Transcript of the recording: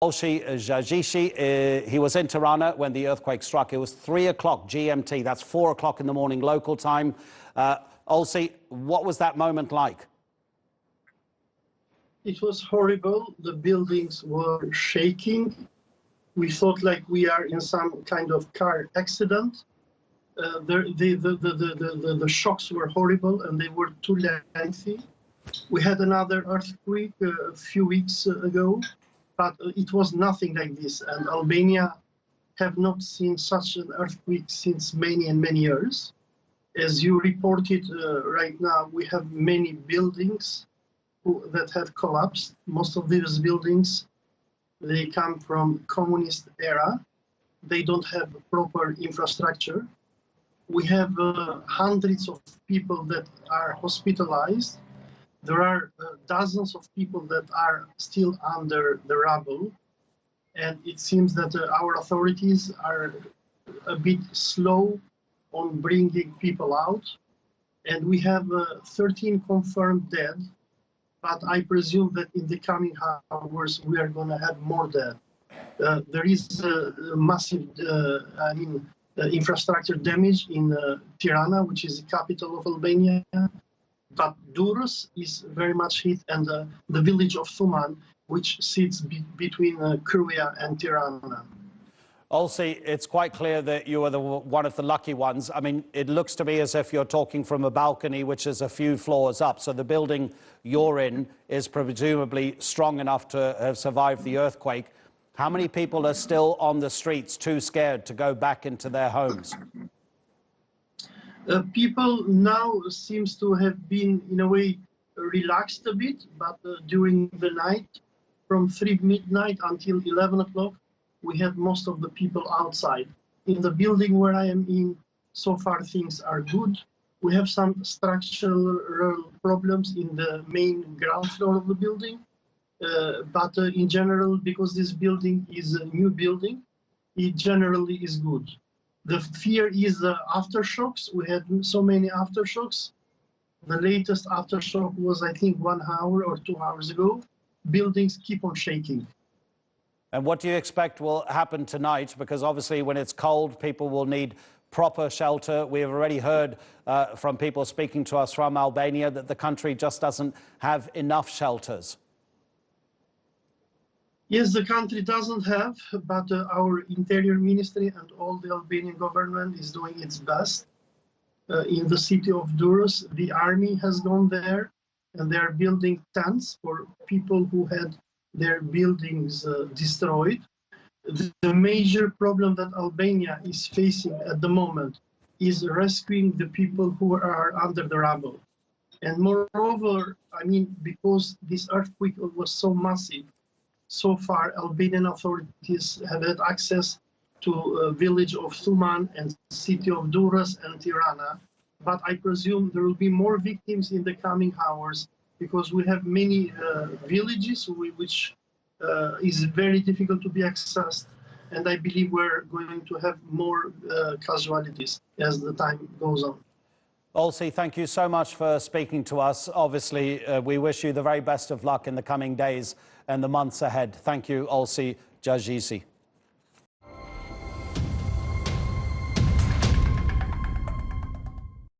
Olsi Jazexhi, he was in Tirana when the earthquake struck. It was 3 o'clock GMT. That's 4 o'clock in the morning local time. Olsi, what was that moment like? It was horrible. The buildings were shaking. We thought like we are in some kind of car accident. The shocks were horrible and they were too lengthy. We had another earthquake a few weeks ago, but it was nothing like this. And Albania have not seen such an earthquake since many and many years. As you reported right now, we have many buildings that have collapsed. Most of these buildings, they come from communist era. They don't have proper infrastructure. We have hundreds of people that are hospitalized. There are dozens of people that are still under the rubble. And it seems that our authorities are a bit slow on bringing people out. And we have 13 confirmed dead. But I presume that in the coming hours, we are going to have more dead. There is massive, infrastructure damage in Tirana, which is the capital of Albania. But Durrës is very much hit, and the village of Thuman, which sits between Kruja and Tirana. Olsi, it's quite clear that you are one of the lucky ones. I mean, it looks to me as if you're talking from a balcony which is a few floors up. So the building you're in is presumably strong enough to have survived the earthquake. How many people are still on the streets, too scared to go back into their homes? People now seems to have been, in a way, relaxed a bit, but during the night, from 3 midnight until 11 o'clock, we had most of the people outside. In the building where I am in, so far things are good. We have some structural problems in the main ground floor of the building. But in general, because this building is a new building, it generally is good. The fear is the aftershocks. We had so many aftershocks. The latest aftershock was, I think, 1 hour or 2 hours ago. Buildings keep on shaking. And what do you expect will happen tonight? Because obviously when it's cold, people will need proper shelter. We have already heard from people speaking to us from Albania that the country just doesn't have enough shelters. Yes, the country doesn't have, but our interior ministry and all the Albanian government is doing its best. In the city of Durrës, the army has gone there and they are building tents for people who had their buildings destroyed. The major problem that Albania is facing at the moment is rescuing the people who are under the rubble. And moreover, I mean, because this earthquake was so massive, so far Albanian authorities have had access to a village of Thuman and city of Durrës and Tirana. But I presume there will be more victims in the coming hours, because we have many villages which is very difficult to be accessed, and I believe we're going to have more casualties as the time goes on. Olsi, thank you so much for speaking to us. Obviously, we wish you the very best of luck in the coming days and the months ahead. Thank you, Olsi Jazexhi.